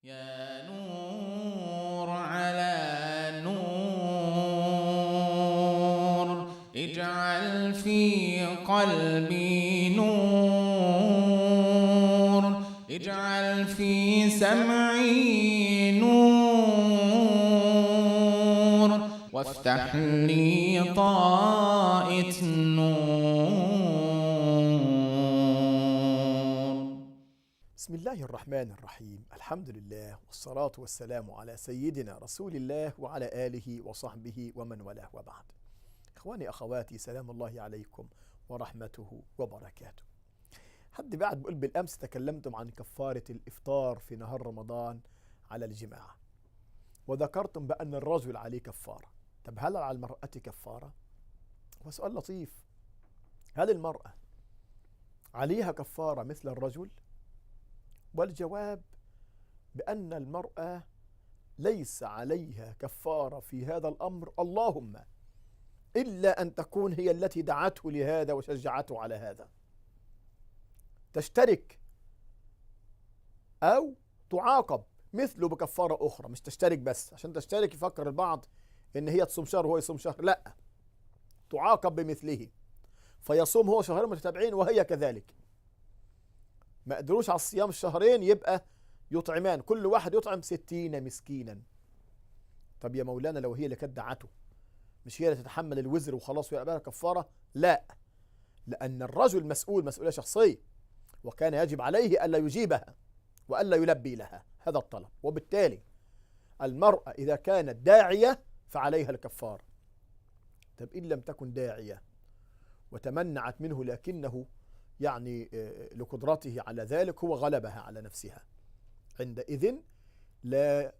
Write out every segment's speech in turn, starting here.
يا نور على نور، اجعل في قلبي نور، اجعل في سمعي نور، وافتح لي طائة نور. بسم الله الرحمن الرحيم. الحمد لله والصلاة والسلام على سيدنا رسول الله وعلى آله وصحبه ومن والاه، وبعد. إخواني أخواتي، سلام الله عليكم ورحمته وبركاته. حد بعد بيقول بالأمس تكلمتم عن كفارة الإفطار في نهار رمضان على الجماعة، وذكرتم بأن الرجل عليه كفارة. طب هل على المرأة كفارة؟ هو سؤال لطيف. هل المرأة عليها كفارة مثل الرجل؟ والجواب بأن المرأة ليس عليها كفارة في هذا الأمر، اللهم إلا أن تكون هي التي دعته لهذا وشجعته على هذا، تشترك أو تعاقب مثله بكفارة أخرى. مش تشترك بس، عشان تشترك يفكر البعض إن هي تصوم شهر وهو يصوم شهر، لا، تعاقب بمثله، فيصوم هو شهرين متتابعين وهي كذلك. ما قدروش على الصيام الشهرين، يبقى يطعمان، كل واحد يطعم 60 مسكينا. طب يا مولانا لو هي اللي كانت دعته، مش هي اللي تتحمل الوزر وخلاص ويقبلها كفارة؟ لا، لأن الرجل مسؤول مسؤولية شخصية، وكان يجب عليه ألا يجيبها وألا يلبي لها هذا الطلب. وبالتالي المرأة إذا كانت داعية فعليها الكفارة. طب إن لم تكن داعية وتمنعت منه، لكنه يعني لقدرته على ذلك هو غلبها على نفسها، عندئذ لا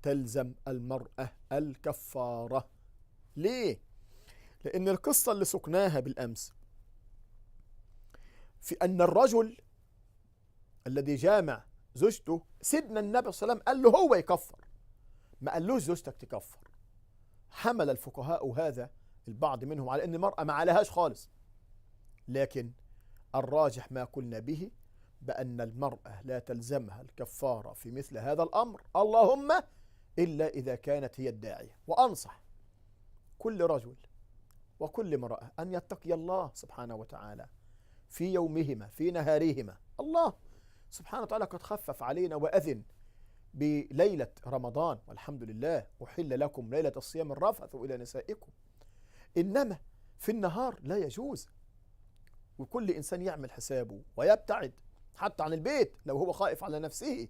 تلزم المرأة الكفارة. ليه؟ لأن القصة اللي سقناها بالأمس في أن الرجل الذي جامع زوجته، سيدنا النبي صلى الله عليه وسلم قال له هو يكفر، ما قالوش زوجتك تكفر. حمل الفقهاء هذا البعض منهم على أن المرأة ما عليهاش خالص، لكن الراجح ما قلنا به بأن المرأة لا تلزمها الكفارة في مثل هذا الأمر، اللهم إلا إذا كانت هي الداعية. وأنصح كل رجل وكل امرأة أن يتقي الله سبحانه وتعالى في يومهما في نهارهما. الله سبحانه وتعالى قد خفف علينا وأذن بليلة رمضان، والحمد لله أحل لكم ليلة الصيام الرفث إلى نسائكم، إنما في النهار لا يجوز. وكل إنسان يعمل حسابه ويبتعد حتى عن البيت لو هو خائف على نفسه.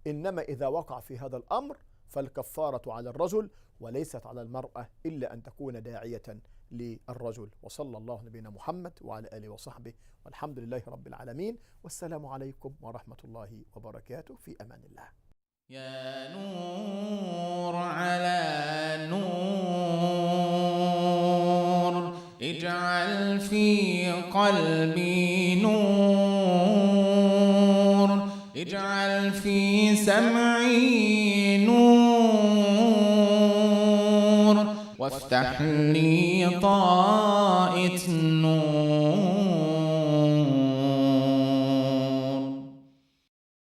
إنما إذا وقع في هذا الأمر فالكفارة على الرجل وليست على المرأة، إلا أن تكون داعية للرجل. وصلى الله على نبينا محمد وعلى آله وصحبه، والحمد لله رب العالمين، والسلام عليكم ورحمة الله وبركاته. في أمان الله. يا نور على نور، اجعل في قلبي نور، اجعل في سمعي نور، وافتح لي طائة نور.